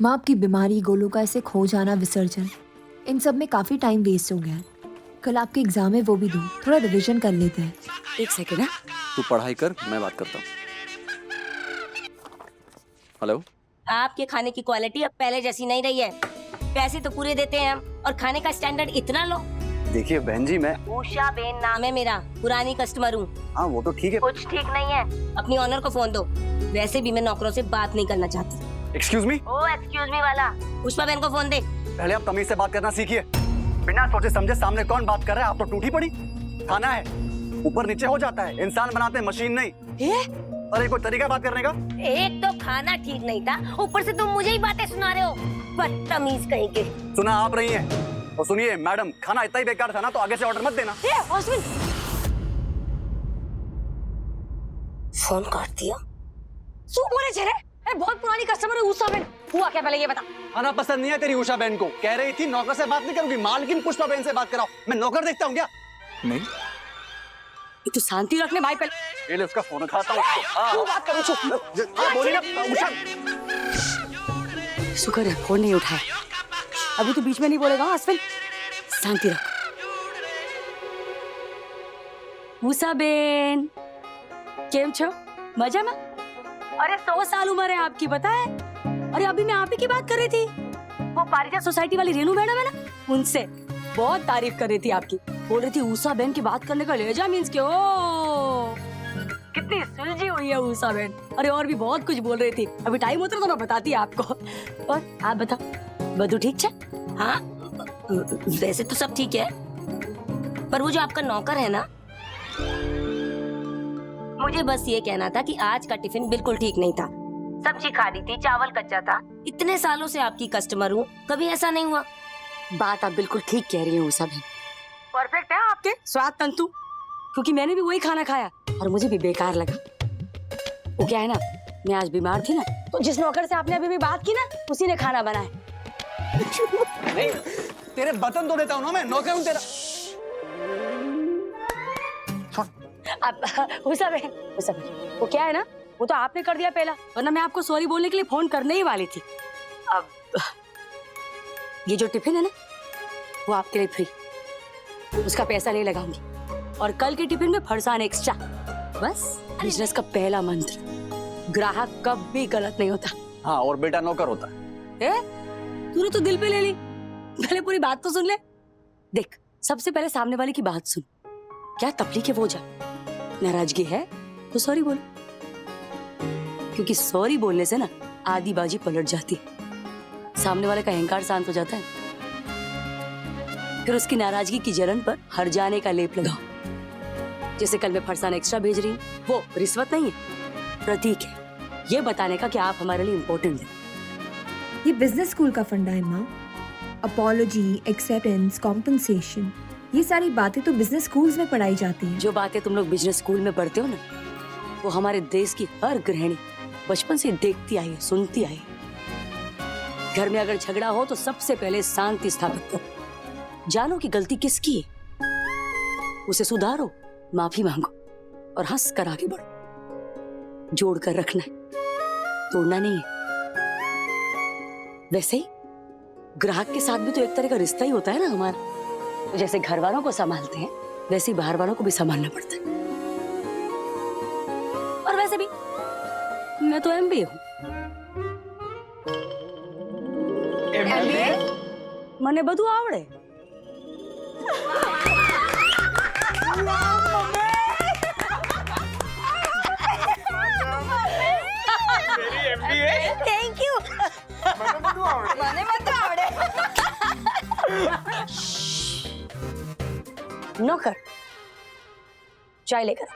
माँ आपकी बीमारी, गोलू का ऐसे खो जाना, विसर्जन, इन सब में काफी टाइम वेस्ट हो गया है। कल आपके एग्जाम है, वो भी दो, थोड़ा रिवीजन कर लेते हैं। एक सेकेंड है। तू पढ़ाई कर, मैं बात करता हूँ। हेलो। आपके खाने की क्वालिटी अब पहले जैसी नहीं रही है। पैसे तो पूरे देते हैं हम, और खाने का स्टैंडर्ड इतना लो। देखिए बहन जी, मैं उषा बेन नाम है मेरा, पुरानी कस्टमर हूँ। हाँ वो तो ठीक है। कुछ ठीक नहीं है, अपनी ऑनर को फोन दो। वैसे भी मैं नौकरों से बात नहीं करना चाहती। Excuse me. ओ एक्सक्यूज मी वाला, पुष्पा बेन को फोन दे। पहले आप तमीज से बात करना सीखिए। बिना सोचे समझे सामने कौन बात कर रहा है, आप तो टूटी पड़ी। खाना है, ऊपर नीचे हो जाता है, इंसान बनाते हैं, मशीन नहीं। अरे कोई तरीका बात करने का? एक तो खाना ठीक नहीं था, ऊपर से तुम मुझे ही बातें सुना रहे हो, बदतमीज कहीं के। सुना आप रही हैं। और सुनिए मैडम, खाना इतना ही बेकार था ना तो आगे से ऑर्डर मत देना। फोन कर दिया। सू बोले चले, बहुत पुरानी कस्टमर है उषा बेन। हुआ क्या पहले ये बता। खाना पसंद नहीं है तेरी उषा बहन को, कह रही थी नौकर से बात नहीं करूंगी, मालकिन पुष्पा बहन से बात कराओ। मैं नौकर देखता हूँ क्या? नहीं। ये तू शांति रखने भाई पहले। ये ले उसका फोन उठाता हूँ। तू बात करो चुप। बोली ना उषा। शुक्र है फोन नहीं उठाया। अभी तो बीच में नहीं बोलेगा। अश्विन शांति रख। उषा बेन केम छो? मजा में? अरे 100 साल उम्र है आपकी, पता है? अरे अभी मैं आप ही की बात कर रही थी। वो पारिजात सोसाइटी वाली रेनू मैडम है ना, उनसे बहुत तारीफ कर रही थी आपकी। बोल रही थी उषा बेन की बात करने का लहजा मीन्स के ओ कितनी सुलझी हुई है उषा बेन। अरे और भी बहुत कुछ बोल रही थी। अभी टाइम होता तो मैं बताती आपको। और आप बताओ, बधू ठीक है? हाँ वैसे तो सब ठीक है, पर वो जो आपका नौकर है ना, मुझे बस ये कहना था कि आज का टिफिन बिल्कुल ठीक नहीं था। सब्जी खारी थी, चावल कच्चा था। इतने सालों से आपकी कस्टमर हूँ, कभी ऐसा नहीं हुआ। बात आप बिल्कुल ठीक कह रही हैं उषा बेन। परफेक्ट है आपके स्वाद तंतु, क्योंकि मैंने भी वही खाना खाया और मुझे भी बेकार लगा। वो क्या है ना, मैं आज बीमार थी ना, तो जिस नौकर से आपने अभी भी बात की ना, उसी ने खाना बनाया। नहीं, तेरे बर्तन धो देता हूँ ना मैं, नौकर हूँ तेरा। उषा बेन, वो क्या है ना, वो तो आपने कर दिया पहला, वरना मैं आपको सॉरी बोलने के लिए फोन करने ही वाली थी। अब ये जो टिफिन है ना, वो आपके लिए फ्री, उसका पैसा नहीं लगाऊंगी। और कल के टिफिन में फरसान एक्स्ट्रा। बस बिजनेस का पहला मंत्र, ग्राहक कभी गलत नहीं होता। हाँ, और बेटा नौकर होता है। तूने तो दिल पे ले ली, पहले पूरी बात तो सुन ले। देख, सबसे पहले सामने वाले की बात सुन। क्या तकलीफ है वो जा, नाराजगी है तो सॉरी बोल, क्योंकि सॉरी बोलने से ना आधी बाजी पलट जाती है, सामने वाले का अहंकार शांत हो जाता है। फिर उसकी नाराजगी की जलन पर हर जाने का लेप लगाओ। जैसे कल मैं फरसान एक्स्ट्रा भेज रही हूँ, वो रिश्वत नहीं है, प्रतीक है ये बताने का कि आप हमारे लिए इम्पोर्टेंट हैं। ये बिजनेस स्कूल का फंडा है माँ। अपॉलॉजी, एक्सेप्टेंस, कॉम्पनसेशन, ये सारी बातें तो बिजनेस स्कूल्स में पढ़ाई जाती हैं। जो बातें तुम लोग बिजनेस स्कूल में पढ़ते हो ना, वो हमारे देश की हर गृहिणी बचपन से देखती आई है, सुनती आई है। घर में अगर झगड़ा हो तो सबसे पहले शांति स्थापित करो, जानो कि गलती किसकी है, उसे सुधारो, माफी मांगो और हंस कर आगे बढ़ो। जोड़ कर रखना है, तोड़ना नहीं है। वैसे ही ग्राहक के साथ भी तो एक तरह का रिश्ता ही होता है ना हमारा। जैसे घर वालों को संभालते हैं, वैसे ही बाहर वालों को भी संभालना पड़ता है। और वैसे भी मैं तो एमबीए हूँ। एमबीए मने બધું આવડે। Thank you. मने બધું આવડે। नौकर चाय लेकर।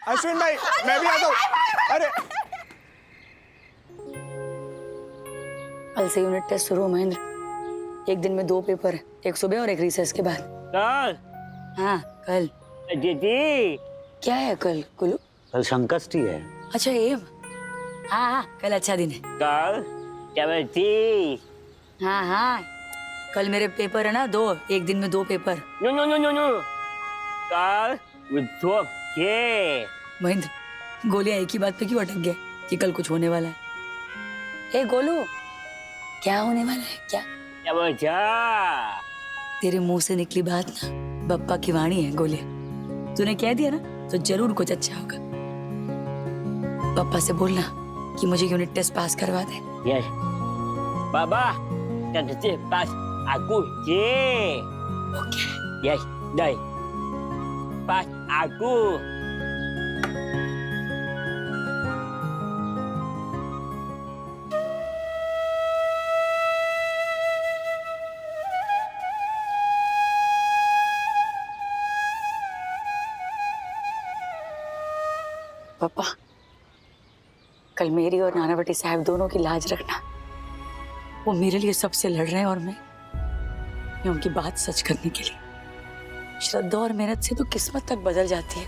अश्विन भाई, मैं भी आता हूँ। अरे कल से यूनिट टेस्ट शुरू, महेंद्र। एक दिन में 2 पेपर है, एक सुबह और एक रिसेस के बाद। कल? हाँ कल। दीदी क्या है कल कुल्लू? कल संकष्टी है। अच्छा एम, हाँ हाँ कल अच्छा दिन है। कल क्या बेटी? हाँ हाँ कल मेरे पेपर है ना 2, एक दिन में 2 paper. No no no no no, कल विद्रो के। महेंद्र, गोलियां एक ही बात पे क्यों अटक गए कि कल कुछ होने वाला है? ए गोलू, क्या होने वाला है क्या? क्या बचा? तेरे मुंह से निकली बात ना बप्पा की वाणी है गोले। तूने कह दिया ना तो जरूर कुछ अच्छा होगा। पप्पा से बोलना कि मुझे यूनिट टेस्ट पास करवा दे। Yes. Baba, kata pas aku je. Okay. Yes, dai. Pas aku. पापा, कल मेरी और नानावटी साहब दोनों की लाज रखना। वो मेरे लिए सबसे लड़ रहे हैं और मैं उनकी बात सच करने के लिए। श्रद्धा और मेहनत से तो किस्मत तक बदल जाती है।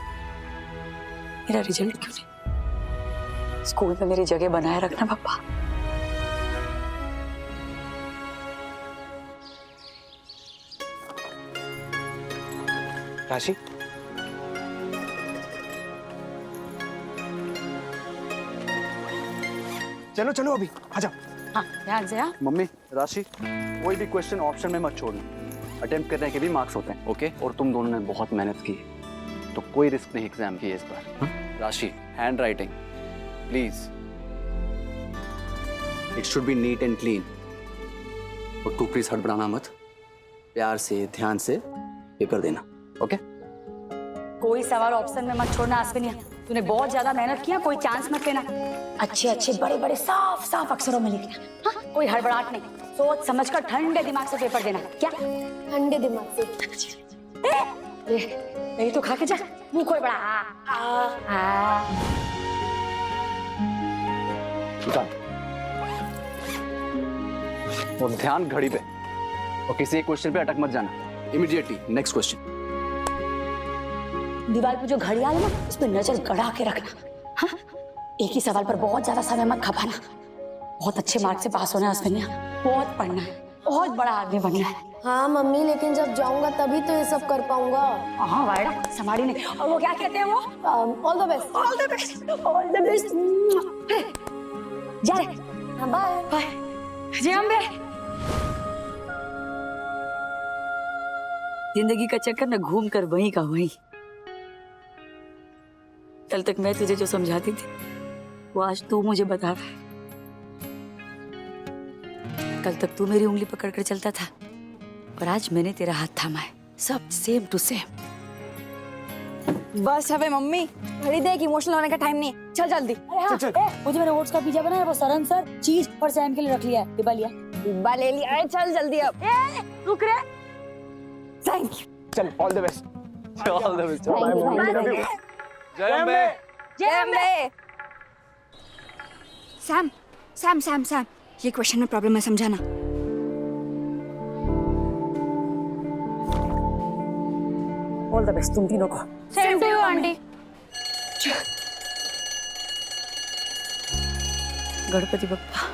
मेरा रिजल्ट क्यों नहीं? स्कूल में मेरी जगह बनाए रखना पापा। राशि, चलो चलो अभी आ जाओ। हाँ, ध्यान से। हाँ, मम्मी राशि, कोई भी क्वेश्चन ऑप्शन में मत छोड़ना। अटेम्प्ट करने के भी मार्क्स होते हैं, ओके? और तुम दोनों ने बहुत मेहनत की है, तो कोई रिस्क नहीं एग्जाम की है इस बार। राशि, hand writing please, it should be neat and clean. और तू प्लीज हड़बड़ाना मत, प्यार से ध्यान से पेपर देना, ओके? कोई सवाल ऑप्शन में मत छोड़ना अश्विनी। तूने बहुत ज्यादा मेहनत किया, कोई चांस मत लेना। अच्छे अच्छे बड़े बड़े साफ साफ अक्षरों में लिखना। हाँ, कोई हड़बड़ाहट नहीं, सोच समझ कर ठंडे दिमाग से पेपर देना। क्या? ठंडे दिमाग से। नहीं तो खा के जा, मुंह खोल बड़ा। और ध्यान घड़ी पे, और किसी एक क्वेश्चन पे अटक मत जाना। Immediately next question. दीवार पे जो घड़ियाल है ना, उस पर नजर गड़ा के रखना। हाँ? एक ही सवाल पर बहुत ज्यादा समय मत खपाना। बहुत अच्छे मार्क्स से पास होना है अश्विनी। बहुत पढ़ना है, बहुत बड़ा आदमी बनना है। हाँ मम्मी, लेकिन जब जाऊंगा तभी तो ये सब कर पाऊंगा। हाँ वायड़ा, संभाली नहीं। और वो क्या कहते हैं वो? All the best. All the best, all the best. जा रे। Bye bye. जय अम्बे। जिंदगी का चक्कर न घूम कर वहीं का वहीं। कल तक मैं तुझे जो समझाती थी वो आज तू मुझे बता रहा है। कल तक तू मेरी उंगली पकड़ कर चलता था और आज मैंने तेरा हाथ थामा है। सब सेम टू सेम। बस हवे मम्मी, घड़ी देख, इमोशनल होने का टाइम नहीं। चल जल्दी। हाँ, वो जो मैंने ओट्स का पिज्जा बनाया वो सरन सर चीज और सैम के लिए रख लिया है। डिब्बा लिया? डिब्बा ले लिया। अरे चल जल्दी अब। रुक रे। Thank you. चल all the best. All the best. जय अम्बे। जय Ambe. Sam Sam Sam Sam, ये क्वेश्चन में प्रॉब्लम है, समझाना। ऑल द बेस्ट तुम तीनों को। Same to you aunty. Ganpati Bappa.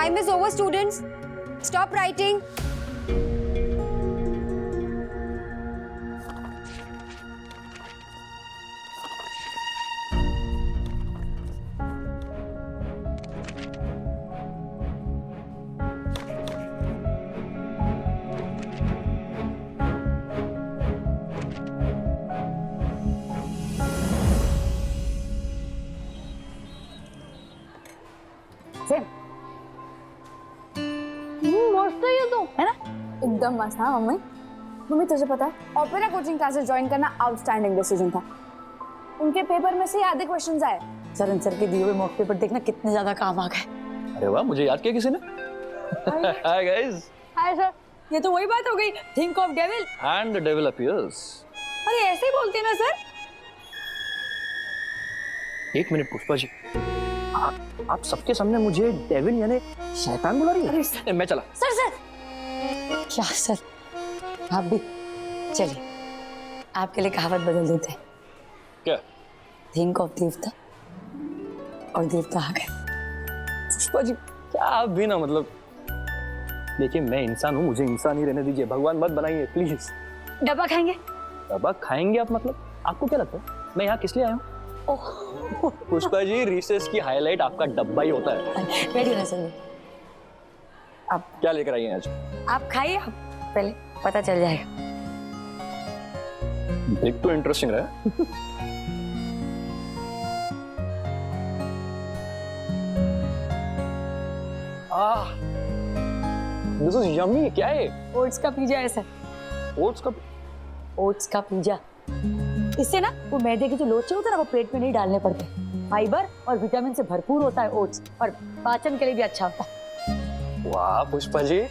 Time is over, students. Stop writing. Same. मस्त है ये तो। है ना? एकदम मस्त। हाँ मम्मी। मम्मी तुझे पता है ओपेरा कोचिंग क्लासेस ज्वाइन करना आउटस्टैंडिंग डिसीजन था। उनके पेपर में से आधे क्वेश्चंस आए। सर सर के दिए हुए मॉक पेपर देखना कितने ज्यादा काम आ गए। अरे वाह, मुझे याद किया किसी ने। Hi guys. Hi sir. ये तो वही बात हो गई, think of devil and the devil appears. अरे ऐसे ही बोलते हैं ना सर। एक मिनट पुष्पा जी, आप सबके सामने मुझे डेविल यानी शैतान बुला रही है? अरे सर, मैं चला। सर क्या सर, आप भी चलिए, आपके लिए कहावत बदल देते हैं। क्या? थिंक ऑफ देवता और देवता आ गए। पुष्पा जी क्या आप भी ना, मतलब देखिए मैं इंसान हूँ, मुझे इंसान ही रहने दीजिए, भगवान मत बनाइए प्लीज। डब्बा खाएंगे? डब्बा खाएंगे आप? मतलब आपको क्या लगता है मैं यहाँ किस लिए आया हूँ? पुष्पा जी रिसेस की हाईलाइट आपका डब्बा ही होता है। बैठिए ना सर, आप क्या लेकर आई हैं आज? आप खाइए, आप पहले पता चल जाएगा। देख तो इंटरेस्टिंग रहा है। This is yummy. क्या है? ओट्स का पिज्जा है सर। ओट्स का? ओट्स का पिज्जा। इससे ना वो मैदे के जो लोचे होते हैं ना, वो पेट में नहीं डालने पड़ते। फाइबर और विटामिन से भरपूर होता है ओट्स, और पाचन के लिए भी अच्छा होता है। वाह पुष्पा जी,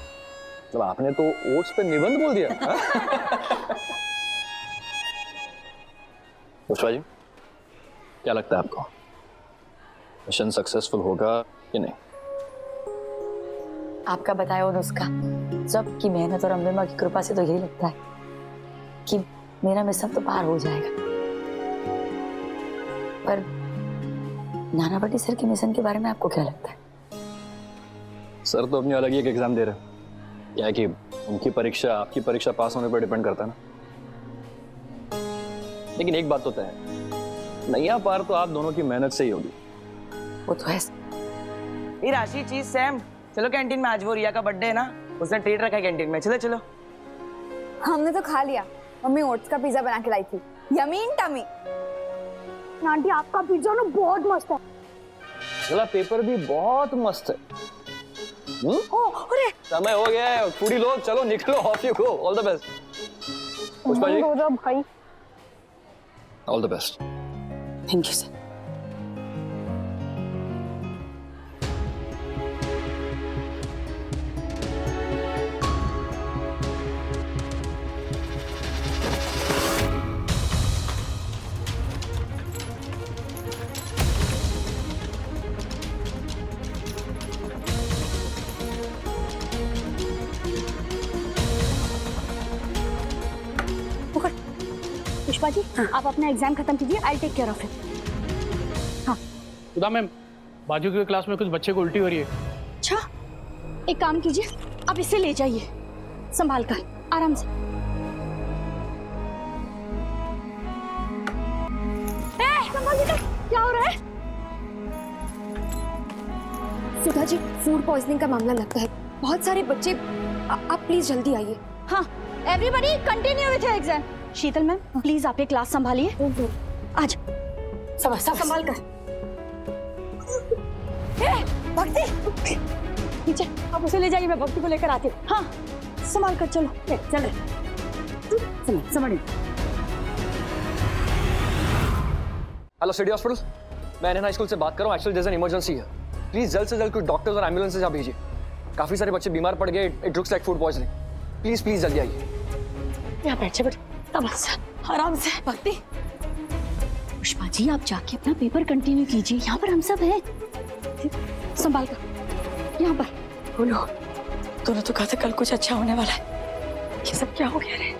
तो आपने तो ओट्स पे निबंध बोल दिया। पुष्पा जी क्या लगता है आपको, मिशन सक्सेसफुल होगा कि नहीं? आपका बताया वो नुस्खा, सबकी मेहनत और अम्बे माँ की कृपा से तो यही लगता है कि मेरा मिशन तो पार हो जाएगा। पर नानावटी सर के मिशन के बारे में आपको क्या लगता है? सर तो अपनी अलग ही एक एग्जाम दे रहे हैं। क्या है कि उनकी परीक्षा आपकी परीक्षा पास होने पर डिपेंड करता है ना। लेकिन एक बात तो तय है, नैया पार तो आप दोनों की मेहनत से ही होगी। वो तो है। ये राशि चीज सैम, चलो कैंटीन में, आज वो रिया का बर्थडे है ना, उसने ट्रीट रखा है कैंटीन में, चलो चलो। हमने तो खा लिया। मम्मी ओट्स का पिज्जा बना के लाई थी, यमी इन टमी। आंटी आपका पिज्जा ना बहुत मस्त है। चला पेपर भी बहुत मस्त है। अरे समय हो गया है, पूरी लोग चलो निकलो, off you go, all the best. Pushpa ji भाई, all the best. Thank you sir. Pushpa ji आप अपना एग्जाम खत्म कीजिए, I take care of it. हाँ सुधा मैम, बाजू की क्लास में कुछ बच्चे को उल्टी हो रही है। अच्छा, एक काम कीजिए, आप इसे ले जाइए संभाल कर, आराम से। संभालिए, क्या हो रहा है? सुधा जी फूड पॉइजनिंग का मामला लगता है, बहुत सारे बच्चे, आप प्लीज जल्दी आइए। हाँ everybody continue with your exam. Sheetal ma'am please आप ये क्लास संभालिए। आज संभाल कर। भक्ति नीचे, आप उसे ले जाइए, मैं भक्ति को लेकर आती हूँ। हाँ संभाल कर, चलो चल रहे संभालिए। हेलो सिटी हॉस्पिटल, मैं एनएन हाई स्कूल से बात कर रहा हूँ। Actually there is an emergency है, प्लीज जल्द से जल्द कुछ डॉक्टर्स और एम्बुलेंसेज आप भेजिए। काफी सारे बच्चे बीमार पड़ गए, it looks like food poisoning. Please please जल्दी आइए। यहाँ बैठे बेटा, आराम से। भक्ति, पुष्पा जी आप जाके अपना पेपर कंटिन्यू कीजिए, यहाँ पर हम सब हैं। संभाल कर, यहाँ पर बोलो, तूने तो कहा था कल कुछ अच्छा होने वाला है, ये सब क्या हो गया रे?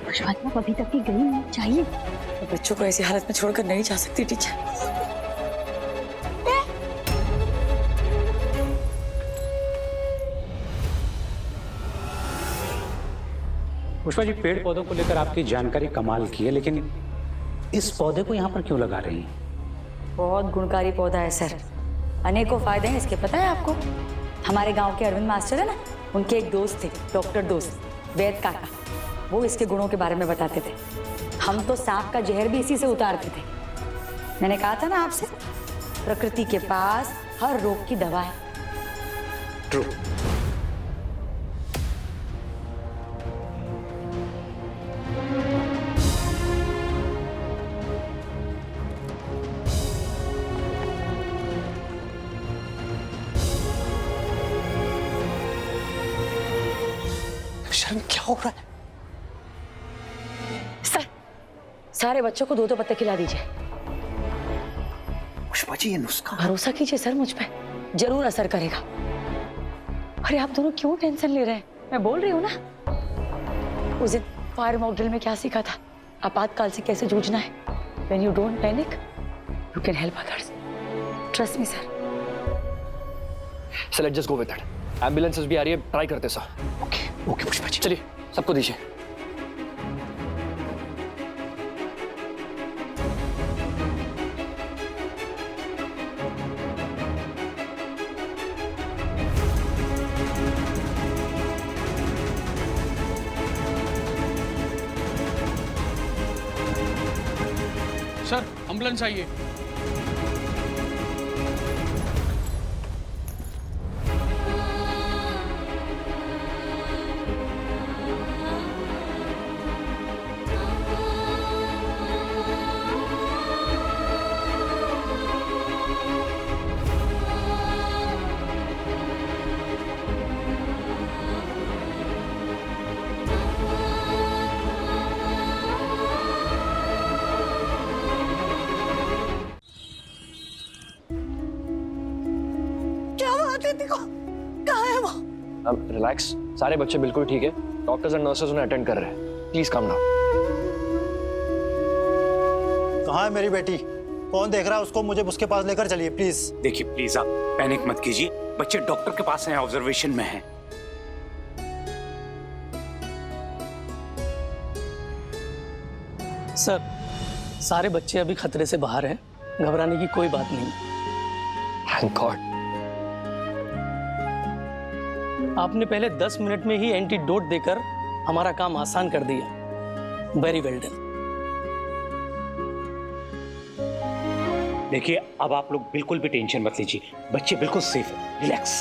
पुष्पा जी आप अभी तक की गई नहीं चाहिए। तो बच्चों को ऐसी हालत में छोड़कर नहीं जा सकती टीचर। पुष्पा जी, पेड़ पौधों को लेकर आपकी जानकारी कमाल की है, लेकिन इस पौधे को यहाँ पर क्यों लगा रही हैं? बहुत गुणकारी पौधा है सर, अनेकों फायदे हैं इसके, पता है आपको? हमारे गांव के अरविंद मास्टर है ना, उनके एक दोस्त थे, डॉक्टर दोस्त वैद काका, वो इसके गुणों के बारे में बताते थे। हम तो सांप का जहर भी इसी से उतारते थे। मैंने कहा था ना आपसे, प्रकृति के पास हर रोग की दवा है। ट्रू। शर्म क्या हो रहा है? सर, सारे बच्चों को 2-2 पत्ते खिला दीजिए। पुष्पा जी ये नुस्खा। भरोसा कीजिए सर मुझ पे, जरूर असर करेगा। अरे आप दोनों क्यों टेंशन ले रहे हैं? मैं बोल रही हूँ ना, उस दिन फायर मॉक ड्रिल में क्या सीखा था, आपातकाल से कैसे जूझना है। When you don't panic, you can help others. Trust me, sir. So let's just go with that. Ambulances भी आ रही है, ट्राई करते सर। ओके पुष्पा जी। चलिए सबको दीजिए। सर एम्बुलेंस आइए। अब रिलैक्स, सारे बच्चे बिल्कुल ठीक है। डॉक्टर्स एंड नर्सेस उन्हें अटेंड कर रहे हैं। Please calm down. कहाँ है मेरी बेटी? कौन देख रहा है उसको? मुझे उसके पास लेकर चलिए प्लीज। देखिए प्लीज आप पैनिक मत कीजिए, बच्चे डॉक्टर के पास हैं, ऑब्जर्वेशन में हैं। सर, सारे बच्चे अभी खतरे से बाहर हैं, घबराने की कोई बात नहीं। Thank God. आपने पहले 10 मिनट में ही एंटीडोट देकर हमारा काम आसान कर दिया। Very well done. देखिए अब आप लोग बिल्कुल भी टेंशन मत लीजिए, बच्चे बिल्कुल सेफ है, रिलैक्स।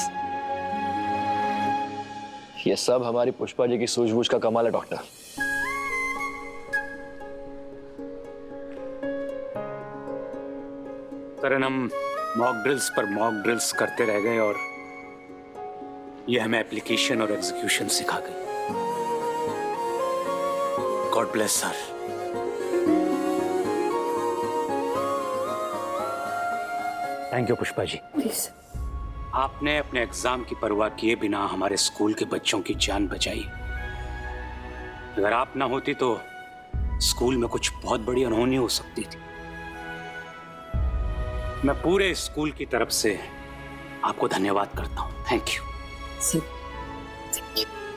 ये सब हमारी पुष्पा जी की सूझबूझ का कमाल है डॉक्टर। करण, हम मॉक ड्रिल्स पर मॉक ड्रिल्स करते रह गए और ये हमें एप्लीकेशन और एग्जीक्यूशन सिखा गई। God bless sir. Thank you Pushpa ji. Please. आपने अपने एग्जाम की परवाह किए बिना हमारे स्कूल के बच्चों की जान बचाई। अगर आप ना होती तो स्कूल में कुछ बहुत बड़ी अनहोनी हो सकती थी। मैं पूरे स्कूल की तरफ से आपको धन्यवाद करता हूँ। Thank you.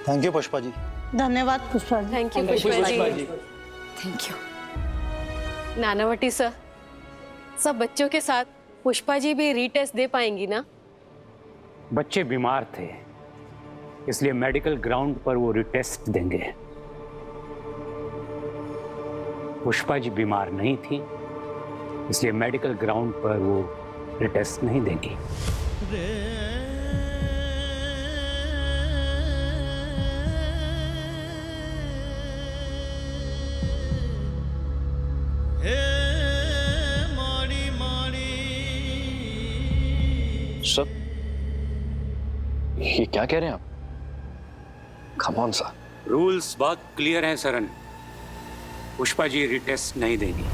Thank you Pushpa ji. धन्यवाद Pushpa. Thank you Pushpa ji. Thank you. Nanavati sir, सब बच्चों के साथ पुष्पा जी भी रीटेस्ट दे पाएंगी ना? बच्चे बीमार थे, इसलिए मेडिकल ग्राउंड पर वो रिटेस्ट देंगे। पुष्पा जी बीमार नहीं थी, इसलिए मेडिकल ग्राउंड पर वो रिटेस्ट नहीं देंगी। सर, ये क्या कह रहे हैं आप? Come on sir. रूल्स बहुत क्लियर हैं सरन, पुष्पा जी रिटेस्ट नहीं देंगी।